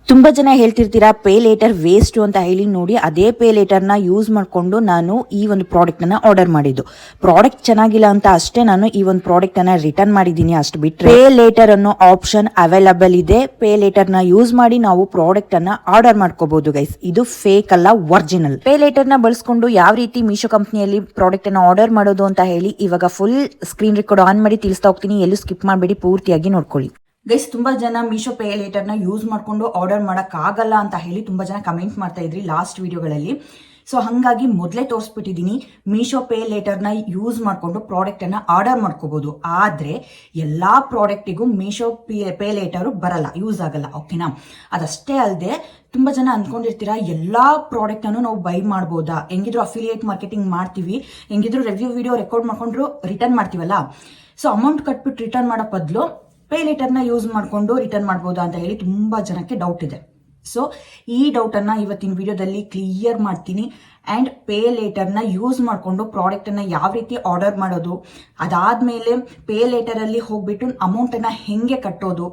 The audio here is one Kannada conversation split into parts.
ತುಂಬ ಜನ ಹೇಳ್ತಿರ್ತೀರಾ ಪೇ ಲೇಟರ್ ವೇಸ್ಟು ಅಂತ ಹೇಳಿ. ನೋಡಿ, ಅದೇ ಪೇ ಲೇಟರ್ನ ಯೂಸ್ ಮಾಡಿಕೊಂಡು ನಾನು ಈ ಒಂದು ಪ್ರಾಡಕ್ಟನ್ನು ಆರ್ಡರ್ ಮಾಡಿದ್ದು. ಪ್ರಾಡಕ್ಟ್ ಚೆನ್ನಾಗಿಲ್ಲ ಅಂತ ಅಷ್ಟೇ ನಾನು ಈ ಒಂದು ಪ್ರಾಡಕ್ಟನ್ನು ರಿಟರ್ನ್ ಮಾಡಿದ್ದೀನಿ. ಅಷ್ಟು ಬಿಟ್ಟರೆ ಪೇ ಲೇಟರ್ ಅನ್ನೋ ಆಪ್ಷನ್ ಅವೈಲಬಲ್ ಇದೆ. ಪೇ ಲೇಟರ್ನ ಯೂಸ್ ಮಾಡಿ ನಾವು ಪ್ರಾಡಕ್ಟನ್ನು ಆರ್ಡರ್ ಮಾಡ್ಕೋಬಹುದು ಗೈಸ್. ಇದು ಫೇಕ್ ಅಲ್ಲ, ಒರಿಜಿನಲ್. ಪೇ ಲೇಟರ್ನ ಬಳಸ್ಕೊಂಡು ಯಾವ ರೀತಿ ಮೀಶೋ ಕಂಪ್ನಿಯಲ್ಲಿ ಪ್ರಾಡಕ್ಟನ್ನು ಆರ್ಡರ್ ಮಾಡೋದು ಅಂತ ಹೇಳಿ ಇವಾಗ ಫುಲ್ ಸ್ಕ್ರೀನ್ ರೆಕಾರ್ಡ್ ಆನ್ ಮಾಡಿ ತಿಳಿಸ್ತಾ ಹೋಗ್ತೀನಿ. ಎಲ್ಲೂ ಸ್ಕಿಪ್ ಮಾಡಬೇಡಿ, ಪೂರ್ತಿಯಾಗಿ ನೋಡ್ಕೊಳ್ಳಿ. ಗೈಸ್, ತುಂಬಾ ಜನ ಮೀಶೋ ಪೇ ಲೇಟರ್ನ ಯೂಸ್ ಮಾಡಿಕೊಂಡು ಆರ್ಡರ್ ಮಾಡೋಕ್ಕಾಗಲ್ಲ ಅಂತ ಹೇಳಿ ತುಂಬಾ ಜನ ಕಮೆಂಟ್ ಮಾಡ್ತಾ ಇದ್ರಿ ಲಾಸ್ಟ್ ವಿಡಿಯೋಗಳಲ್ಲಿ. ಸೊ ಹಾಗಾಗಿ ಮೊದಲೇ ತೋರಿಸ್ಬಿಟ್ಟಿದ್ದೀನಿ, ಮೀಶೋ ಪೇ ಲೇಟರ್ನ ಯೂಸ್ ಮಾಡಿಕೊಂಡು ಪ್ರಾಡಕ್ಟನ್ನು ಆರ್ಡರ್ ಮಾಡ್ಕೋಬಹುದು. ಆದರೆ ಎಲ್ಲ ಪ್ರಾಡಕ್ಟಿಗೂ ಮೀಶೋ ಪೇ ಲೇಟರು ಬರಲ್ಲ, ಯೂಸ್ ಆಗಲ್ಲ. ಓಕೆನಾ? ಅದಷ್ಟೇ ಅಲ್ಲದೆ ತುಂಬ ಜನ ಅಂದ್ಕೊಂಡಿರ್ತೀರಾ ಎಲ್ಲ ಪ್ರಾಡಕ್ಟನ್ನು ನಾವು ಬೈ ಮಾಡ್ಬೋದಾ, ಹೆಂಗಿದ್ರು ಅಫಿಲಿಯೇಟ್ ಮಾರ್ಕೆಟಿಂಗ್ ಮಾಡ್ತೀವಿ, ಹೆಂಗಿದ್ರು ರಿವ್ಯೂ ವಿಡಿಯೋ ರೆಕಾರ್ಡ್ ಮಾಡ್ಕೊಂಡ್ರು ರಿಟರ್ನ್ ಮಾಡ್ತೀವಲ್ಲ. ಸೊ ಅಮೌಂಟ್ ಕಟ್ಬಿಟ್ಟು ರಿಟರ್ನ್ ಮಾಡೋ ಬದಲು ಪೇ ಲೇಟರ್ನ ಯೂಸ್ ಮಾಡಿಕೊಂಡು ರಿಟರ್ನ್ ಮಾಡ್ಬೋದಾ ಅಂತ ಹೇಳಿ ತುಂಬ ಜನಕ್ಕೆ ಡೌಟ್ ಇದೆ. ಸೊ ಈ ಡೌಟನ್ನು ಇವತ್ತಿನ ವಿಡಿಯೋದಲ್ಲಿ ಕ್ಲಿಯರ್ ಮಾಡ್ತೀನಿ. ಆ್ಯಂಡ್ ಪೇ ಲೇಟರ್ನ ಯೂಸ್ ಮಾಡಿಕೊಂಡು ಪ್ರಾಡಕ್ಟನ್ನು ಯಾವ ರೀತಿ ಆರ್ಡರ್ ಮಾಡೋದು, ಅದಾದಮೇಲೆ ಪೇ ಲೇಟರಲ್ಲಿ ಹೋಗ್ಬಿಟ್ಟು ಅಮೌಂಟನ್ನು ಹೆಂಗೆ ಕಟ್ಟೋದು,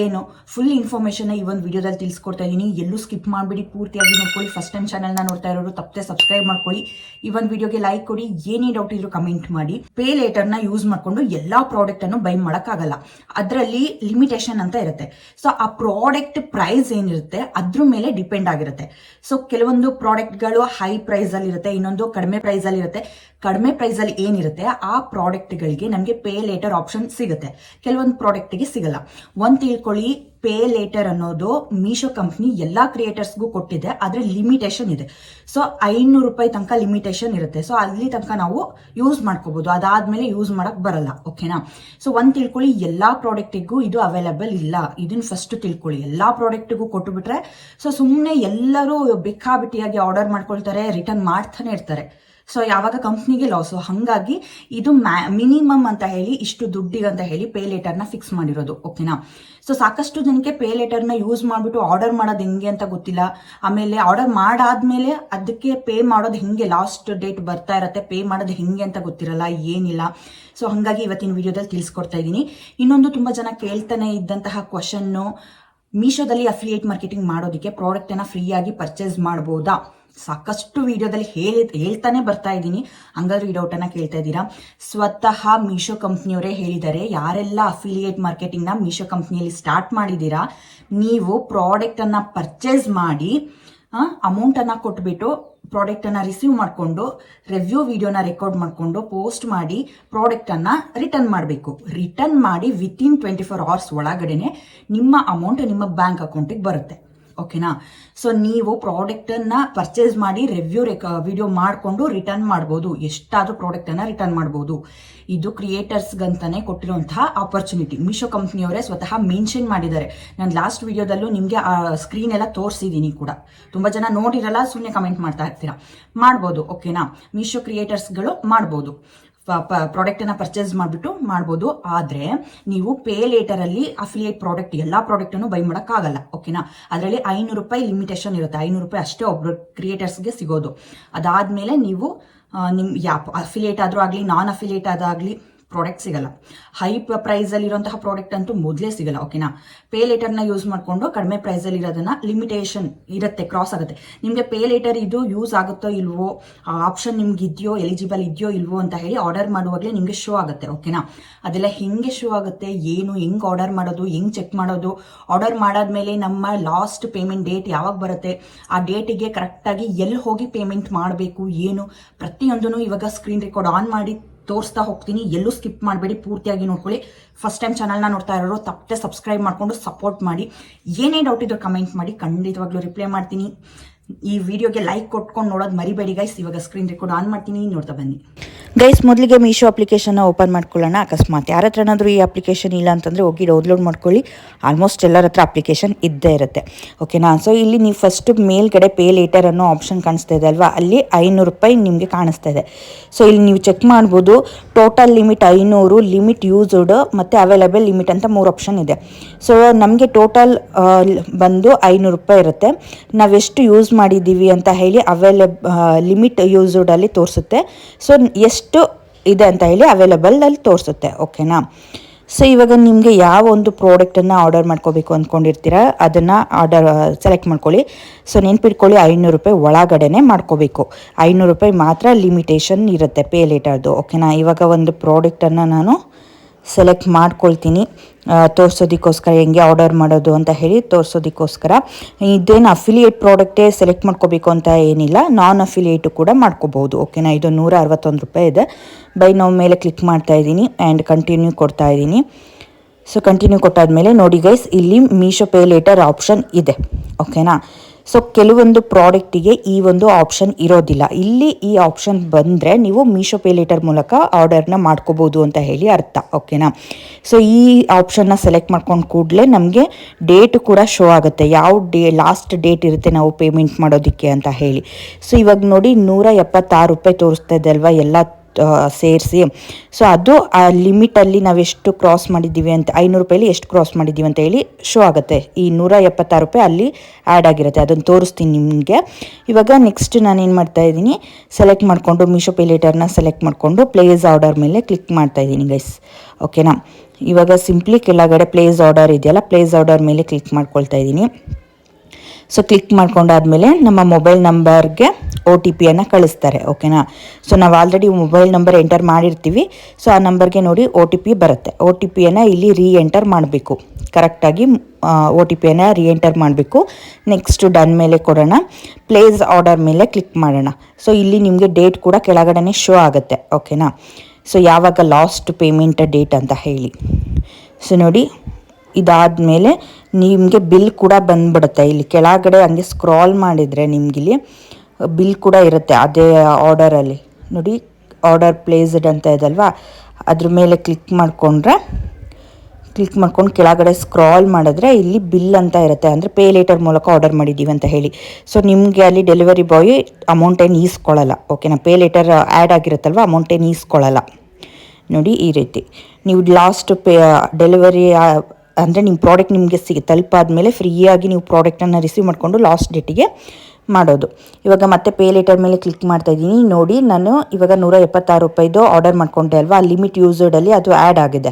ಏನು ಫುಲ್ ಇನ್ಫಾರ್ಮೇಷನ್ನ ಈ ಒಂದು ವಿಡಿಯೋದಲ್ಲಿ ತಿಳಿಸ್ಕೊಡ್ತಾ ಇದ್ದೀನಿ. ಎಲ್ಲೂ ಸ್ಕಿಪ್ ಮಾಡಿಬಿಡಿ, ಪೂರ್ತಿಯಾಗಿ ನೋಡ್ಕೊಳ್ಳಿ. ಫಸ್ಟ್ ಟೈಮ್ ಚಾನಲ್ನ ನೋಡ್ತಾ ಇರೋರು ತಪ್ಪದೆ ಸಬ್ಸ್ಕ್ರೈಬ್ ಮಾಡ್ಕೊಳ್ಳಿ. ಈ ಒಂದು ವಿಡಿಯೋಗೆ ಲೈಕ್ ಕೊಡಿ. ಏನೇ ಡೌಟ್ ಇದ್ರು ಕಮೆಂಟ್ ಮಾಡಿ. ಪೇ ಲೇಟರ್ನ ಯೂಸ್ ಮಾಡಿಕೊಂಡು ಎಲ್ಲ ಪ್ರಾಡಕ್ಟನ್ನು ಬೈ ಮಾಡೋಕ್ಕಾಗಲ್ಲ. ಅದರಲ್ಲಿ ಲಿಮಿಟೇಷನ್ ಅಂತ ಇರುತ್ತೆ. ಸೊ ಆ ಪ್ರಾಡಕ್ಟ್ ಪ್ರೈಸ್ ಏನಿರುತ್ತೆ ಅದ್ರ ಮೇಲೆ ಡಿಪೆಂಡ್ ಆಗಿರುತ್ತೆ. ಸೊ ಕೆಲವೊಂದು ಪ್ರಾಡಕ್ಟ್ಗಳು ಹೈ ಪ್ರೈಸ್ ಅಲ್ಲಿ ಇರುತ್ತೆ, ಇನ್ನೊಂದು ಕಡಿಮೆ ಪ್ರೈಸ್ ಅಲ್ಲಿ ಇರುತ್ತೆ. ಕಡಿಮೆ ಪ್ರೈಸ್ ಅಲ್ಲಿ ಏನಿರುತ್ತೆ ಆ ಪ್ರಾಡಕ್ಟ್ ಗಳಿಗೆ ನಮಗೆ ಪೇ ಲೇಟರ್ ಆಪ್ಷನ್ ಸಿಗುತ್ತೆ, ಕೆಲವೊಂದು ಪ್ರಾಡಕ್ಟ್ ಗೆ ಸಿಗಲ್ಲ. ಒಂದ್ ತಿಳ್ಕೊಳ್ಳಿ, ಪೇ ಲೇಟರ್ ಅನ್ನೋದು ಮೀಶೋ ಕಂಪ್ನಿ ಎಲ್ಲಾ ಕ್ರಿಯೇಟರ್ಸ್ಗೂ ಕೊಟ್ಟಿದೆ, ಆದ್ರೆ ಲಿಮಿಟೇಷನ್ ಇದೆ. ಸೊ 500 ರೂಪಾಯಿ ತನಕ ಲಿಮಿಟೇಷನ್ ಇರುತ್ತೆ. ಸೊ ಅಲ್ಲಿ ತನಕ ನಾವು ಯೂಸ್ ಮಾಡ್ಕೋಬಹುದು, ಅದಾದ್ಮೇಲೆ ಯೂಸ್ ಮಾಡಕ್ ಬರಲ್ಲ. ಓಕೆನಾ? ಸೊ ಒಂದ್ ತಿಳ್ಕೊಳ್ಳಿ, ಎಲ್ಲಾ ಪ್ರಾಡಕ್ಟಿಗೂ ಇದು ಅವೈಲಬಲ್ ಇಲ್ಲ. ಇದನ್ನ ಫಸ್ಟ್ ತಿಳ್ಕೊಳ್ಳಿ. ಎಲ್ಲಾ ಪ್ರಾಡಕ್ಟಿಗೂ ಕೊಟ್ಟು ಬಿಟ್ರೆ ಸೊ ಸುಮ್ಮನೆ ಎಲ್ಲರೂ ಬೇಕಾಬಿಟ್ಟಿಯಾಗಿ ಆರ್ಡರ್ ಮಾಡ್ಕೊಳ್ತಾರೆ, ರಿಟರ್ನ್ ಮಾಡ್ತಾನೆ ಇರ್ತಾರೆ. ಸೊ ಯಾವಾಗ ಕಂಪ್ನಿಗೆ ಲಾಸು. ಹಾಗಾಗಿ ಇದು ಮಿನಿಮಮ್ ಅಂತ ಹೇಳಿ ಇಷ್ಟು ದುಡ್ಡಿಗೆ ಅಂತ ಹೇಳಿ ಪೇ ಲೇಟರ್ನ ಫಿಕ್ಸ್ ಮಾಡಿರೋದು. ಓಕೆನಾ? ಸೊ ಸಾಕಷ್ಟು ಜನಕ್ಕೆ ಪೇ ಲೇಟರ್ನ ಯೂಸ್ ಮಾಡಿಬಿಟ್ಟು ಆರ್ಡರ್ ಮಾಡೋದು ಹೆಂಗೆ ಅಂತ ಗೊತ್ತಿಲ್ಲ. ಆಮೇಲೆ ಆರ್ಡರ್ ಮಾಡಾದ್ಮೇಲೆ ಅದಕ್ಕೆ ಪೇ ಮಾಡೋದು ಹೆಂಗೆ, ಲಾಸ್ಟ್ ಡೇಟ್ ಬರ್ತಾ ಇರತ್ತೆ, ಪೇ ಮಾಡೋದು ಹೆಂಗೆ ಅಂತ ಗೊತ್ತಿರಲ್ಲ, ಏನಿಲ್ಲ. ಸೊ ಹಾಗಾಗಿ ಇವತ್ತಿನ ವಿಡಿಯೋದಲ್ಲಿ ತಿಳಿಸ್ಕೊಡ್ತಾ ಇದ್ದೀನಿ. ಇನ್ನೊಂದು ತುಂಬ ಜನ ಕೇಳ್ತಾನೆ ಇದ್ದಂತಹ ಕ್ವಶನ್ನು, ಮೀಶೋದಲ್ಲಿ ಅಫಿಲಿಯೇಟ್ ಮಾರ್ಕೆಟಿಂಗ್ ಮಾಡೋದಕ್ಕೆ ಪ್ರಾಡಕ್ಟನ್ನು ಫ್ರೀಯಾಗಿ ಪರ್ಚೇಸ್ ಮಾಡ್ಬೋದಾ? ಸಾಕಷ್ಟು ವಿಡಿಯೋದಲ್ಲಿ ಹೇಳ್ತಾನೆ ಬರ್ತಾ ಇದ್ದೀನಿ. ಹಂಗಾದ್ರೂ ಈ ಡೌಟನ್ನ ಕೇಳ್ತಾ ಇದ್ದೀರಾ. ಸ್ವತಃ ಮೀಶೋ ಕಂಪ್ನಿಯವರೇ ಹೇಳಿದ್ದಾರೆ, ಯಾರೆಲ್ಲ ಅಫಿಲಿಯೇಟ್ ಮಾರ್ಕೆಟಿಂಗ್ ನ ಮೀಶೋ ಕಂಪ್ನಿಯಲ್ಲಿ ಸ್ಟಾರ್ಟ್ ಮಾಡಿದ್ದೀರಾ, ನೀವು ಪ್ರಾಡಕ್ಟ್ ಅನ್ನ ಪರ್ಚೇಸ್ ಮಾಡಿ ಅಮೌಂಟ್ ಅನ್ನ ಕೊಟ್ಬಿಟ್ಟು ಪ್ರಾಡಕ್ಟ್ ಅನ್ನ ರಿಸೀವ್ ಮಾಡಿಕೊಂಡು ರಿವ್ಯೂ ವಿಡಿಯೋನ ರೆಕಾರ್ಡ್ ಮಾಡಿಕೊಂಡು ಪೋಸ್ಟ್ ಮಾಡಿ ಪ್ರಾಡಕ್ಟ್ ಅನ್ನ ರಿಟರ್ನ್ ಮಾಡಬೇಕು. ರಿಟರ್ನ್ ಮಾಡಿ ವಿತಿನ್ 24 hours ಒಳಗಡೆನೆ ನಿಮ್ಮ ಅಮೌಂಟ್ ನಿಮ್ಮ ಬ್ಯಾಂಕ್ ಅಕೌಂಟಿಗೆ ಬರುತ್ತೆ. ಓಕೆನಾ? ಸೊ ನೀವು ಪ್ರಾಡಕ್ಟ್ ಅನ್ನ ಪರ್ಚೇಸ್ ಮಾಡಿ ರಿವ್ಯೂ ವಿಡಿಯೋ ಮಾಡಿಕೊಂಡು ರಿಟರ್ನ್ ಮಾಡಬಹುದು. ಎಷ್ಟಾದ್ರೂ ಪ್ರಾಡಕ್ಟ್ ಅನ್ನ ರಿಟರ್ನ್ ಮಾಡಬಹುದು. ಇದು ಕ್ರಿಯೇಟರ್ಸ್ ಗಂತಾನೆ ಕೊಟ್ಟಿರುವಂತಹ ಆಪರ್ಚುನಿಟಿ. ಮೀಶೋ ಕಂಪ್ನಿಯವರೇ ಸ್ವತಃ ಮೆನ್ಷನ್ ಮಾಡಿದ್ದಾರೆ. ನಾನು ಲಾಸ್ಟ್ ವಿಡಿಯೋದಲ್ಲೂ ನಿಮ್ಗೆ ಸ್ಕ್ರೀನ್ ಎಲ್ಲ ತೋರಿಸಿದೀನಿ ಕೂಡ. ತುಂಬಾ ಜನ ನೋಡಿರಲ್ಲ, ಸುಮ್ಮನೆ ಕಮೆಂಟ್ ಮಾಡ್ತಾ ಇರ್ತೀರಾ. ಮಾಡ್ಬೋದು. ಓಕೆನಾ? ಮೀಶೋ ಕ್ರಿಯೇಟರ್ಸ್ಗಳು ಮಾಡ್ಬೋದು, ಪ್ರಾಡಕ್ಟ್ ಅನ್ನ ಪರ್ಚೇಸ್ ಮಾಡಿಬಿಟ್ಟು ಮಾಡ್ಬೋದು. ಆದ್ರೆ ನೀವು ಪೇ ಲೇಟರ್ ಅಲ್ಲಿ ಅಫಿಲಿಯೇಟ್ ಪ್ರಾಡಕ್ಟ್ ಎಲ್ಲಾ ಪ್ರಾಡಕ್ಟ್ ಅನ್ನು ಬೈ ಮಾಡಕ್ಕಾಗಲ್ಲ. ಓಕೆನಾ? ಅದರಲ್ಲಿ 500 ರೂಪಾಯಿ ಲಿಮಿಟೇಷನ್ ಇರುತ್ತೆ. 500 ರೂಪಾಯಿ ಅಷ್ಟೇ ಒಬ್ರು ಕ್ರಿಯೇಟರ್ಸ್ಗೆ ಸಿಗೋದು. ಅದಾದ್ಮೇಲೆ ನೀವು ನಿಮ್ ಅಫಿಲಿಯೇಟ್ ಆದ್ರೂ ಆಗ್ಲಿ, ನಾನ್ ಅಫಿಲಿಯೇಟ್ ಆದಾಗ್ಲಿ ಪ್ರಾಡಕ್ಟ್ ಸಿಗಲ್ಲ. ಹೈ ಪ್ರೈಸ್ ಅಲ್ಲಿ ಇರುವಂತಹ ಪ್ರಾಡಕ್ಟ್ ಅಂತೂ ಮೊದಲೇ ಸಿಗಲ್ಲ. ಓಕೆನಾ? ಪೇ ಲೇಟರ್ನ ಯೂಸ್ ಮಾಡಿಕೊಂಡು ಕಡಿಮೆ ಪ್ರೈಸ್ ಅಲ್ಲಿ ಇರೋದನ್ನ ಲಿಮಿಟೇಷನ್ ಇರುತ್ತೆ, ಕ್ರಾಸ್ ಆಗುತ್ತೆ. ನಿಮ್ಗೆ ಪೇ ಲೇಟರ್ ಇದು ಯೂಸ್ ಆಗುತ್ತೋ ಇಲ್ವೋ, ಆಪ್ಷನ್ ನಿಮ್ಗೆ ಇದೆಯೋ, ಎಲಿಜಿಬಲ್ ಇದೆಯೋ ಇಲ್ವೋ ಅಂತ ಹೇಳಿ ಆರ್ಡರ್ ಮಾಡುವಾಗಲೇ ನಿಮ್ಗೆ ಶೋ ಆಗುತ್ತೆ. ಓಕೆನಾ? ಅದೆಲ್ಲ ಹೆಂಗೆ ಶೋ ಆಗುತ್ತೆ, ಏನು, ಹೆಂಗ್ ಆರ್ಡರ್ ಮಾಡೋದು, ಹೆಂಗ್ ಚೆಕ್ ಮಾಡೋದು, ಆರ್ಡರ್ ಮಾಡಾದ್ಮೇಲೆ ನಮ್ಮ ಲಾಸ್ಟ್ ಪೇಮೆಂಟ್ ಡೇಟ್ ಯಾವಾಗ ಬರುತ್ತೆ, ಆ ಡೇಟಿಗೆ ಕರೆಕ್ಟಾಗಿ ಎಲ್ಲಿ ಹೋಗಿ ಪೇಮೆಂಟ್ ಮಾಡಬೇಕು, ಏನು, ಪ್ರತಿಯೊಂದನ್ನು ಇವಾಗ ಸ್ಕ್ರೀನ್ ರೆಕಾರ್ಡ್ ಆನ್ ಮಾಡಿ ತೋರಿಸ್ತಾ ಹೋಗ್ತೀನಿ. ಎಲ್ಲೂ ಸ್ಕಿಪ್ ಮಾಡಬೇಡಿ, ಪೂರ್ತಿಯಾಗಿ ನೋಡ್ಕೊಳ್ಳಿ. ಫಸ್ಟ್ ಟೈಮ್ ಚಾನಲ್ನ ನೋಡ್ತಾ ಇರೋರು ತಪ್ಪದೆ ಸಬ್ಸ್ಕ್ರೈಬ್ ಮಾಡ್ಕೊಂಡು ಸಪೋರ್ಟ್ ಮಾಡಿ. ಏನೇ ಡೌಟ್ ಇದ್ರು ಕಮೆಂಟ್ ಮಾಡಿ, ಖಂಡಿತವಾಗ್ಲೂ ರಿಪ್ಲೈ ಮಾಡ್ತೀನಿ. ಈ ವಿಡಿಯೋಗೆ ಲೈಕ್ ಕೊಟ್ಕೊಂಡು ನೋಡೋದು ಮರಿಬೇಡಿ ಗೈಸ್. ಇವಾಗ ಸ್ಕ್ರೀನ್ ರೆಕಾರ್ಡ್ ಆನ್ ಮಾಡ್ತೀನಿ, ನೋಡ್ತಾ ಬನ್ನಿ ಗೈಸ್. ಮೊದಲಿಗೆ ಮೀಶೋ ಅಪ್ಲಿಕೇಶನ್ ಓಪನ್ ಮಾಡ್ಕೊಳ್ಳೋಣ. ಅಕಸ್ಮಾತ್ ಯಾರ ಹತ್ರ ಏನಾದರೂ ಈ ಅಪ್ಲಿಕೇಶನ್ ಇಲ್ಲ ಅಂತಂದರೆ ಹೋಗಿ ಡೌನ್ಲೋಡ್ ಮಾಡ್ಕೊಳ್ಳಿ. ಆಲ್ಮೋಸ್ಟ್ ಎಲ್ಲರ ಹತ್ರ ಅಪ್ಲಿಕೇಶನ್ ಇದ್ದೇ ಇರುತ್ತೆ. ಓಕೆನಾ? ಸೊ ಇಲ್ಲಿ ನೀವು ಫಸ್ಟ್ ಮೇಲ್ಗಡೆ ಪೇ ಲೇಟರ್ ಅನ್ನೋ ಆಪ್ಷನ್ ಕಾಣಿಸ್ತಾ ಇದೆ ಅಲ್ವಾ, ಅಲ್ಲಿ 500 ರೂಪಾಯಿ ನಿಮಗೆ ಕಾಣಿಸ್ತಾ ಇದೆ. ಸೊ ಇಲ್ಲಿ ನೀವು ಚೆಕ್ ಮಾಡ್ಬೋದು. ಟೋಟಲ್ ಲಿಮಿಟ್ 500, ಲಿಮಿಟ್ ಯೂಸ್ಡ್ ಮತ್ತು ಅವೈಲೇಬಲ್ ಲಿಮಿಟ್ ಅಂತ 3 ಆಪ್ಷನ್ ಇದೆ. ಸೊ ನಮಗೆ ಟೋಟಲ್ ಬಂದು 500 ರೂಪಾಯಿ ಇರುತ್ತೆ. ನಾವೆಷ್ಟು ಯೂಸ್ ಮಾಡಿದ್ದೀವಿ ಅಂತ ಹೇಳಿ ಲಿಮಿಟ್ ಯೂಸ್ಡ್ ಅಲ್ಲಿ ತೋರಿಸುತ್ತೆ. ಸೊ ಎಷ್ಟು ಇದೆ ಅಂತ ಹೇಳಿ ಅವೈಲೇಬಲ್ ಅಲ್ಲಿ ತೋರಿಸುತ್ತೆ. ಓಕೆನಾ? ಸೊ ಇವಾಗ ನಿಮಗೆ ಯಾವ ಒಂದು ಪ್ರಾಡಕ್ಟನ್ನು ಆರ್ಡರ್ ಮಾಡ್ಕೋಬೇಕು ಅಂದ್ಕೊಂಡಿರ್ತೀರಾ ಅದನ್ನು ಸೆಲೆಕ್ಟ್ ಮಾಡ್ಕೊಳ್ಳಿ. ಸೊ ನೆನ್ಪಿಟ್ಕೊಳ್ಳಿ, 500 ರೂಪಾಯಿ ಒಳಗಡೆನೆ ಮಾಡ್ಕೋಬೇಕು. 500 ರೂಪಾಯಿ ಮಾತ್ರ ಲಿಮಿಟೇಷನ್ ಇರುತ್ತೆ ಪೇ ಲೇಟರ್ದು. ಓಕೆನಾ, ಇವಾಗ ಒಂದು ಪ್ರಾಡಕ್ಟನ್ನು ನಾನು ಸೆಲೆಕ್ಟ್ ಮಾಡ್ಕೊಳ್ತೀನಿ ತೋರಿಸೋದಕ್ಕೋಸ್ಕರ, ಹೆಂಗೆ ಆರ್ಡರ್ ಮಾಡೋದು ಅಂತ ಹೇಳಿ ತೋರಿಸೋದಕ್ಕೋಸ್ಕರ. ಇದೇನು ಅಫಿಲಿಯೇಟ್ ಪ್ರಾಡಕ್ಟೇ ಸೆಲೆಕ್ಟ್ ಮಾಡ್ಕೋಬೇಕು ಅಂತ ಏನಿಲ್ಲ, ನಾನ್ ಅಫಿಲಿಯೇಟು ಕೂಡ ಮಾಡ್ಕೋಬೋದು. ಓಕೆನಾ, ಇದು 161 ರೂಪಾಯಿ ಇದೆ. ಬೈ ನಾವು ಮೇಲೆ ಕ್ಲಿಕ್ ಮಾಡ್ತಾ ಇದ್ದೀನಿ ಆ್ಯಂಡ್ ಕಂಟಿನ್ಯೂ ಕೊಡ್ತಾ ಇದ್ದೀನಿ. ಸೊ ಕಂಟಿನ್ಯೂ ಕೊಟ್ಟಾದಮೇಲೆ ನೋಡಿ ಗೈಸ್, ಇಲ್ಲಿ ಮೀಶೋ ಪೇ ಲೇಟರ್ ಆಪ್ಷನ್ ಇದೆ. ಓಕೆನಾ, ಸೊ ಕೆಲವೊಂದು ಪ್ರಾಡಕ್ಟಿಗೆ ಈ ಒಂದು ಆಪ್ಷನ್ ಇರೋದಿಲ್ಲ. ಇಲ್ಲಿ ಈ ಆಪ್ಷನ್ ಬಂದರೆ ನೀವು ಮೀಶೋ ಪೇ ಲೇಟರ್ ಮೂಲಕ ಆರ್ಡರ್ನ ಮಾಡ್ಕೋಬೋದು ಅಂತ ಹೇಳಿ ಅರ್ಥ. ಓಕೆನಾ, ಸೊ ಈ ಆಪ್ಷನ್ನ ಸೆಲೆಕ್ಟ್ ಮಾಡ್ಕೊಂಡು ಕೂಡಲೇ ನಮಗೆ ಡೇಟ್ ಕೂಡ ಶೋ ಆಗುತ್ತೆ, ಯಾವ ಲಾಸ್ಟ್ ಡೇಟ್ ಇರುತ್ತೆ ನಾವು ಪೇಮೆಂಟ್ ಮಾಡೋದಕ್ಕೆ ಅಂತ ಹೇಳಿ. ಸೊ ಇವಾಗ ನೋಡಿ 176 ರೂಪಾಯಿ ತೋರಿಸ್ತಾ ಇದೆ ಅಲ್ವಾ ಎಲ್ಲ ಸೇರಿಸಿ. ಸೊ ಅದು ಆ ಲಿಮಿಟಲ್ಲಿ ನಾವೆಷ್ಟು ಕ್ರಾಸ್ ಮಾಡಿದ್ದೀವಿ ಅಂತ, 500 ರೂಪಾಯಲ್ಲಿ ಎಷ್ಟು ಕ್ರಾಸ್ ಮಾಡಿದ್ದೀವಿ ಅಂತ ಹೇಳಿ ಶೋ ಆಗುತ್ತೆ. ಈ 176 ರೂಪಾಯಿ ಅಲ್ಲಿ ಆ್ಯಡ್ ಆಗಿರುತ್ತೆ, ಅದನ್ನು ತೋರಿಸ್ತೀನಿ ನಿಮಗೆ. ಇವಾಗ ನೆಕ್ಸ್ಟ್ ನಾನೇನು ಮಾಡ್ತಾ ಇದ್ದೀನಿ, ಸೆಲೆಕ್ಟ್ ಮಾಡಿಕೊಂಡು ಮೀಶೋ ಪೇ ಲೇಟರ್ನ ಸೆಲೆಕ್ಟ್ ಮಾಡಿಕೊಂಡು ಪ್ಲೇಸ್ ಆರ್ಡರ್ ಮೇಲೆ ಕ್ಲಿಕ್ ಮಾಡ್ತಾ ಇದ್ದೀನಿ ಗೈಸ್. ಓಕೆನಾ, ಇವಾಗ ಸಿಂಪ್ಲಿ ಕೆಳಗಡೆ ಪ್ಲೇಸ್ ಆರ್ಡರ್ ಇದೆಯಲ್ಲ, ಪ್ಲೇಸ್ ಆರ್ಡರ್ ಮೇಲೆ ಕ್ಲಿಕ್ ಮಾಡ್ಕೊಳ್ತಾ ಇದ್ದೀನಿ. ಸೊ ಕ್ಲಿಕ್ ಮಾಡ್ಕೊಂಡಾದ್ಮೇಲೆ ನಮ್ಮ ಮೊಬೈಲ್ ನಂಬರ್ಗೆ OTPಯನ್ನು ಕಳಿಸ್ತಾರೆ. ಓಕೆನಾ, ಸೊ ನಾವು ಆಲ್ರೆಡಿ ಮೊಬೈಲ್ ನಂಬರ್ ಎಂಟರ್ ಮಾಡಿರ್ತೀವಿ. ಸೊ ಆ ನಂಬರ್ಗೆ ನೋಡಿ OTP ಬರುತ್ತೆ. OTPಯನ್ನು ಇಲ್ಲಿ ಎಂಟರ್ ಮಾಡಬೇಕು, ಕರೆಕ್ಟಾಗಿ OTPಯನ್ನು ಎಂಟರ್ ಮಾಡಬೇಕು. ನೆಕ್ಸ್ಟ್ ಡನ್ ಮೇಲೆ ಕೊಡೋಣ, ಪ್ಲೇಸ್ ಆರ್ಡರ್ ಮೇಲೆ ಕ್ಲಿಕ್ ಮಾಡೋಣ. ಸೊ ಇಲ್ಲಿ ನಿಮಗೆ ಡೇಟ್ ಕೂಡ ಕೆಳಗಡೆ ಶೋ ಆಗುತ್ತೆ. ಓಕೆನಾ, ಸೊ ಯಾವಾಗ ಲಾಸ್ಟ್ ಪೇಮೆಂಟ್ ಡೇಟ್ ಅಂತ ಹೇಳಿ. ಸೊ ನೋಡಿ, ಇದಾದಮೇಲೆ ನಿಮಗೆ ಬಿಲ್ ಕೂಡ ಬಂದ್ಬಿಡುತ್ತೆ. ಇಲ್ಲಿ ಕೆಳಗಡೆ ಹಂಗೆ ಸ್ಕ್ರಾಲ್ ಮಾಡಿದರೆ ನಿಮಗಿಲ್ಲಿ ಬಿಲ್ ಕೂಡ ಇರುತ್ತೆ ಅದೇ ಆರ್ಡರಲ್ಲಿ. ನೋಡಿ, ಆರ್ಡರ್ ಪ್ಲೇಸ್ಡ್ ಅಂತ ಇದಲ್ವಾ, ಅದ್ರ ಮೇಲೆ ಕ್ಲಿಕ್ ಮಾಡ್ಕೊಂಡು ಕೆಳಗಡೆ ಸ್ಕ್ರಾಲ್ ಮಾಡಿದ್ರೆ ಇಲ್ಲಿ ಬಿಲ್ ಅಂತ ಇರುತ್ತೆ, ಅಂದರೆ ಪೇ ಲೇಟರ್ ಮೂಲಕ ಆರ್ಡರ್ ಮಾಡಿದ್ದೀವಿ ಅಂತ ಹೇಳಿ. ಸೊ ನಿಮಗೆ ಅಲ್ಲಿ ಡೆಲಿವರಿ ಬಾಯ್ ಅಮೌಂಟ್ ಏನು ಈಸ್ಕೊಳ್ಳಲ್ಲ. ಓಕೆನಾ, ಪೇ ಲೇಟರ್ ಆ್ಯಡ್ ಆಗಿರುತ್ತಲ್ವ, ಅಮೌಂಟ್ ಏನು ಈಸ್ಕೊಳ್ಳಲ್ಲ. ನೋಡಿ, ಈ ರೀತಿ ನೀವು ಲಾಸ್ಟ್ ಡೆಲಿವರಿ ಅಂದರೆ ನಿಮ್ಮ ಪ್ರಾಡಕ್ಟ್ ನಿಮಗೆ ತಲುಪಾದ್ಮೇಲೆ ಫ್ರೀಯಾಗಿ ನೀವು ಪ್ರಾಡಕ್ಟನ್ನು ರಿಸೀವ್ ಮಾಡಿಕೊಂಡು ಲಾಸ್ಟ್ ಡೇಟಿಗೆ ಮಾಡೋದು. ಇವಾಗ ಮತ್ತೆ ಪೇ ಲೇಟರ್ ಮೇಲೆ ಕ್ಲಿಕ್ ಮಾಡ್ತಾ ಇದ್ದೀನಿ. ನೋಡಿ, ನಾನು ಇವಾಗ 176 ರೂಪಾಯಿದು ಆರ್ಡರ್ ಮಾಡ್ಕೊಂಡೆ ಅಲ್ವಾ, ಲಿಮಿಟ್ ಯೂಸ್ಡಲ್ಲಿ ಅದು ಆ್ಯಡ್ ಆಗಿದೆ.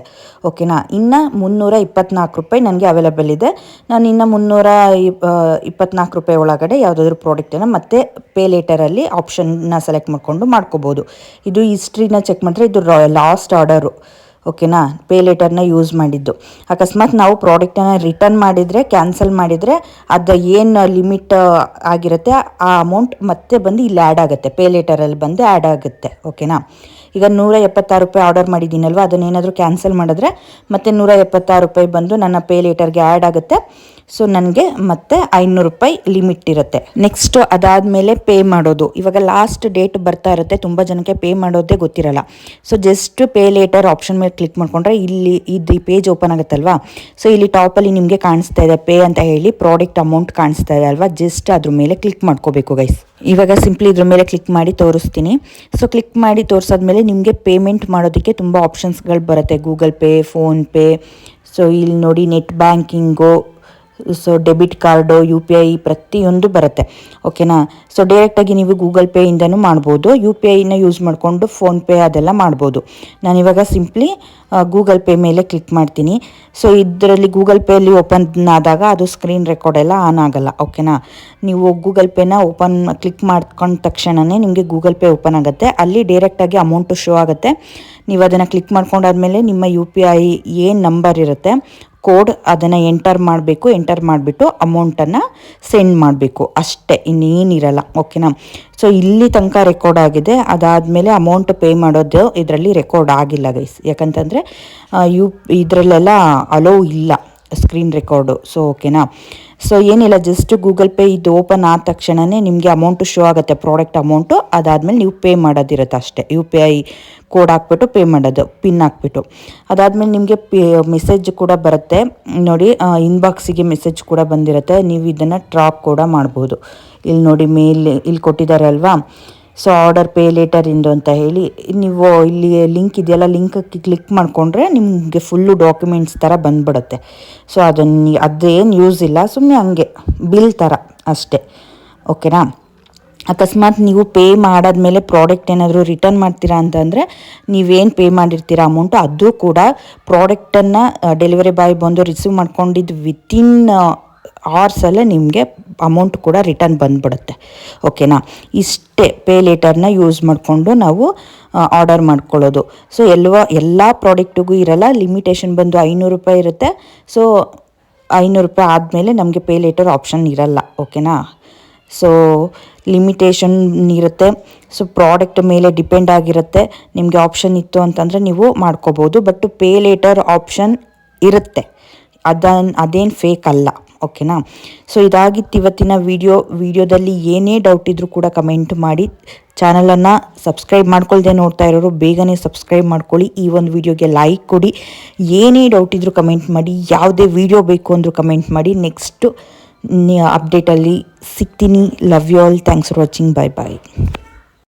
ಓಕೆನಾ, ಇನ್ನು 324 ರೂಪಾಯಿ ನನಗೆ ಅವೈಲೇಬಲ್ ಇದೆ. ನಾನು ಇನ್ನು 324 ರೂಪಾಯಿ ಒಳಗಡೆ ಯಾವುದಾದ್ರೂ ಪ್ರಾಡಕ್ಟನ್ನು ಮತ್ತೆ ಪೇ ಲೇಟರಲ್ಲಿ ಆಪ್ಷನ್ನ ಸೆಲೆಕ್ಟ್ ಮಾಡಿಕೊಂಡು ಮಾಡ್ಕೋಬೋದು. ಇದು ಹಿಸ್ಟ್ರಿನ ಚೆಕ್ ಮಾಡಿದ್ರೆ ಇದು ಲಾಸ್ಟ್ ಆರ್ಡರು. ಓಕೆನಾ, ಪೇ ಲೇಟರ್ನ ಯೂಸ್ ಮಾಡಿದ್ದು. ಅಕಸ್ಮಾತ್ ನಾವು ಪ್ರಾಡಕ್ಟನ್ನು ರಿಟರ್ನ್ ಮಾಡಿದರೆ, ಕ್ಯಾನ್ಸಲ್ ಮಾಡಿದರೆ, ಅದು ಏನು ಲಿಮಿಟ್ ಆಗಿರುತ್ತೆ ಆ ಅಮೌಂಟ್ ಮತ್ತೆ ಬಂದು ಇಲ್ಲಿ ಆ್ಯಡ್ ಆಗುತ್ತೆ, ಪೇ ಲೇಟರಲ್ಲಿ ಬಂದು ಆ್ಯಡ್ ಆಗುತ್ತೆ. ಓಕೆನಾ, ಈಗ 176 ರೂಪಾಯಿ ಆರ್ಡರ್ ಮಾಡಿದ್ದೀನಲ್ವ, ಅದನ್ನೇನಾದರೂ ಕ್ಯಾನ್ಸಲ್ ಮಾಡಿದ್ರೆ ಮತ್ತೆ 176 ರೂಪಾಯಿ ಬಂದು ನನ್ನ ಪೇ ಲೇಟರ್ಗೆ ಆ್ಯಡ್ ಆಗುತ್ತೆ. ಸೊ ನನಗೆ ಮತ್ತೆ 500 ರೂಪಾಯಿ ಲಿಮಿಟ್ ಇರುತ್ತೆ. ನೆಕ್ಸ್ಟ್ ಅದಾದಮೇಲೆ ಪೇ ಮಾಡೋದು. ಇವಾಗ ಲಾಸ್ಟ್ ಡೇಟ್ ಬರ್ತಾ ಇರುತ್ತೆ, ತುಂಬ ಜನಕ್ಕೆ ಪೇ ಮಾಡೋದೇ ಗೊತ್ತಿರಲ್ಲ. So just pay litre option ಮೇಲೆ ಕ್ಲಿಕ್ ಮಾಡ್ಕೊಂಡ್ರೆ ಇಲ್ಲಿ ಇದು ಪೇಜ್ ಓಪನ್ ಆಗುತ್ತಲ್ವಾ. ಸೊ ಇಲ್ಲಿ ಟಾಪಲ್ಲಿ ನಿಮಗೆ ಕಾಣಿಸ್ತಾ ಇದೆ ಪೇ ಅಂತ ಹೇಳಿ, ಪ್ರಾಡಕ್ಟ್ ಅಮೌಂಟ್ ಕಾಣಿಸ್ತಾ ಇದೆ ಅಲ್ವಾ, ಜಸ್ಟ್ ಅದ್ರ ಮೇಲೆ ಕ್ಲಿಕ್ ಮಾಡ್ಕೋಬೇಕು ಗೈಸ್. ಇವಾಗ ಸಿಂಪ್ಲಿ ಇದ್ರ ಮೇಲೆ ಕ್ಲಿಕ್ ಮಾಡಿ ತೋರಿಸ್ತೀನಿ. ಸೊ ಕ್ಲಿಕ್ ಮಾಡಿ ತೋರಿಸಾದ್ಮೇಲೆ ನಿಮಗೆ ಪೇಮೆಂಟ್ ಮಾಡೋದಕ್ಕೆ ತುಂಬ ಆಪ್ಷನ್ಸ್ಗಳು ಬರುತ್ತೆ, ಗೂಗಲ್ ಪೇ, ಫೋನ್ಪೇ. ಸೊ ಇಲ್ಲಿ ನೋಡಿ, net banking, so debit card, UPI ಪ್ರತಿಯೊಂದು ಬರುತ್ತೆ. ಓಕೆನಾ, ಸೊ ಡೈರೆಕ್ಟಾಗಿ ನೀವು ಗೂಗಲ್ ಪೇಯಿಂದನೂ ಮಾಡ್ಬೋದು, UPIನ ಯೂಸ್ ಮಾಡಿಕೊಂಡು ಫೋನ್ಪೇ ಅದೆಲ್ಲ ಮಾಡ್ಬೋದು. ನಾನಿವಾಗ ಸಿಂಪ್ಲಿ ಗೂಗಲ್ ಪೇ ಮೇಲೆ ಕ್ಲಿಕ್ ಮಾಡ್ತೀನಿ. ಸೊ ಇದರಲ್ಲಿ ಗೂಗಲ್ ಪೇಯಲ್ಲಿ ಓಪನ್ ಆದಾಗ ಅದು ಸ್ಕ್ರೀನ್ ರೆಕಾರ್ಡ್ ಎಲ್ಲ ಆನ್ ಆಗಲ್ಲ. ಓಕೆನಾ, ನೀವು ಗೂಗಲ್ ಪೇನ ಕ್ಲಿಕ್ ಮಾಡ್ಕೊಂಡ ತಕ್ಷಣವೇ ನಿಮಗೆ ಗೂಗಲ್ ಪೇ ಓಪನ್ ಆಗುತ್ತೆ, ಅಲ್ಲಿ ಡೈರೆಕ್ಟಾಗಿ ಅಮೌಂಟು ಶೋ ಆಗುತ್ತೆ. ನೀವು ಅದನ್ನು ಕ್ಲಿಕ್ ಮಾಡ್ಕೊಂಡಾದ್ಮೇಲೆ ನಿಮ್ಮ UPI ಏನು ನಂಬರ್ ಇರುತ್ತೆ, ಕೋಡ್, ಅದನ್ನು ಎಂಟರ್ ಮಾಡಬೇಕು. ಎಂಟರ್ ಮಾಡಿಬಿಟ್ಟು ಅಮೌಂಟನ್ನು ಸೆಂಡ್ ಮಾಡಬೇಕು, ಅಷ್ಟೇ, ಇನ್ನೇನಿರಲ್ಲ. ಓಕೆನಾ, ಸೊ ಇಲ್ಲಿ ತನಕ ರೆಕಾರ್ಡ್ ಆಗಿದೆ. ಅದಾದಮೇಲೆ ಅಮೌಂಟ್ ಪೇ ಮಾಡೋದು ಇದರಲ್ಲಿ ರೆಕಾರ್ಡ್ ಆಗಿಲ್ಲ ಗೈಸ್, ಯಾಕಂತಂದರೆ ಇದರಲ್ಲೆಲ್ಲ ಅಲೋ ಇಲ್ಲ ಸ್ಕ್ರೀನ್ ರೆಕಾರ್ಡು. ಸೊ ಓಕೆನಾ, ಸೊ ಏನಿಲ್ಲ, ಜಸ್ಟ್ ಗೂಗಲ್ ಪೇ ಇದು ಓಪನ್ ಆದ ತಕ್ಷಣವೇ ನಿಮಗೆ ಅಮೌಂಟು ಶೋ ಆಗುತ್ತೆ, ಪ್ರಾಡಕ್ಟ್ ಅಮೌಂಟು. ಅದಾದಮೇಲೆ ನೀವು ಪೇ ಮಾಡೋದಿರುತ್ತೆ ಅಷ್ಟೇ, UPI ಕೋಡ್ ಹಾಕ್ಬಿಟ್ಟು ಪೇ ಮಾಡೋದು, ಪಿನ್ ಹಾಕ್ಬಿಟ್ಟು. ಅದಾದಮೇಲೆ ನಿಮಗೆ ಮೆಸೇಜ್ ಕೂಡ ಬರುತ್ತೆ ನೋಡಿ, ಇನ್ಬಾಕ್ಸಿಗೆ ಮೆಸೇಜ್ ಕೂಡ ಬಂದಿರುತ್ತೆ. ನೀವು ಇದನ್ನು ಟ್ರಾಕ್ ಕೂಡ ಮಾಡ್ಬೋದು. ಇಲ್ಲಿ ನೋಡಿ, ಮೇಲೆ ಇಲ್ಲಿ ಕೊಟ್ಟಿದ್ದಾರೆ ಅಲ್ವಾ, ಸೊ ಆರ್ಡರ್ ಪೇ ಲೇಟರ್ ಇಂದು ಅಂತ ಹೇಳಿ. ನೀವು ಇಲ್ಲಿ ಲಿಂಕ್ ಇದೆಯಲ್ಲ, ಲಿಂಕಕ್ಕೆ ಕ್ಲಿಕ್ ಮಾಡಿಕೊಂಡ್ರೆ ನಿಮಗೆ ಫುಲ್ಲು ಡಾಕ್ಯುಮೆಂಟ್ಸ್ ಥರ ಬಂದ್ಬಿಡುತ್ತೆ. ಸೊ ಅದೇನು ಯೂಸ್ ಇಲ್ಲ, ಸುಮ್ಮನೆ ಹಂಗೆ ಬಿಲ್ ಥರ ಅಷ್ಟೇ. ಓಕೆನಾ, ಅಕಸ್ಮಾತ್ ನೀವು ಪೇ ಮಾಡಾದ್ಮೇಲೆ ಪ್ರಾಡಕ್ಟ್ ಏನಾದರೂ ರಿಟರ್ನ್ ಮಾಡ್ತೀರಾ ಅಂತಂದರೆ ನೀವೇನು ಪೇ ಮಾಡಿರ್ತೀರ ಅಮೌಂಟು ಅದು ಕೂಡ ಪ್ರಾಡಕ್ಟನ್ನು ಡೆಲಿವರಿ ಬಾಯ್ ಬಂದು ರಿಸೀವ್ ಮಾಡ್ಕೊಂಡಿದ್ದು ವಿತಿನ್ ಅವರ್ಸಲ್ಲೇ ನಿಮಗೆ ಅಮೌಂಟ್ ಕೂಡ ರಿಟರ್ನ್ ಬಂದುಬಿಡುತ್ತೆ. ಓಕೆನಾ? ಇಷ್ಟೇ ಪೇ ಲೇಟರ್ನ ಯೂಸ್ ಮಾಡಿಕೊಂಡು ನಾವು ಆರ್ಡರ್ ಮಾಡ್ಕೊಳ್ಳೋದು. ಸೊ ಎಲ್ಲ ಪ್ರಾಡಕ್ಟಿಗೂ ಇರಲ್ಲ, ಲಿಮಿಟೇಷನ್ ಬಂದು 500 ರೂಪಾಯಿ ಇರುತ್ತೆ. ಸೊ 500 ರೂಪಾಯಿ ಆದಮೇಲೆ ನಮಗೆ ಪೇ ಲೇಟರ್ ಆಪ್ಷನ್ ಇರಲ್ಲ. ಓಕೆನಾ? ಸೊ ಲಿಮಿಟೇಷನ್ ಇರುತ್ತೆ. ಸೊ ಪ್ರಾಡಕ್ಟ್ ಮೇಲೆ ಡಿಪೆಂಡ್ ಆಗಿರುತ್ತೆ. ನಿಮಗೆ ಆಪ್ಷನ್ ಇತ್ತು ಅಂತಂದರೆ ನೀವು ಮಾಡ್ಕೋಬೋದು. ಬಟ್ ಪೇ ಲೇಟರ್ ಆಪ್ಷನ್ ಇರುತ್ತೆ, ಅದೇನು ಫೇಕ್ ಅಲ್ಲ. ಓಕೆನಾ? ಸೊ ಇದಾಗಿತ್ತು ಇವತ್ತಿನ ವಿಡಿಯೋದಲ್ಲಿ ಏನೇ ಡೌಟ್ ಇದ್ದರೂ ಕೂಡ ಕಮೆಂಟ್ ಮಾಡಿ. ಚಾನಲನ್ನು ಸಬ್ಸ್ಕ್ರೈಬ್ ಮಾಡ್ಕೊಳ್ದೆ ನೋಡ್ತಾ ಇರೋರು ಬೇಗನೆ ಸಬ್ಸ್ಕ್ರೈಬ್ ಮಾಡ್ಕೊಳ್ಳಿ. ಈ ಒಂದು ವಿಡಿಯೋಗೆ ಲೈಕ್ ಕೊಡಿ. ಏನೇ ಡೌಟ್ ಇದ್ದರೂ ಕಮೆಂಟ್ ಮಾಡಿ. ಯಾವುದೇ ವಿಡಿಯೋ ಬೇಕು ಅಂದರೂ ಕಮೆಂಟ್ ಮಾಡಿ. ನೆಕ್ಸ್ಟು ಅಪ್ಡೇಟಲ್ಲಿ ಸಿಗ್ತೀನಿ. Love you all. Thanks for watching. Bye bye.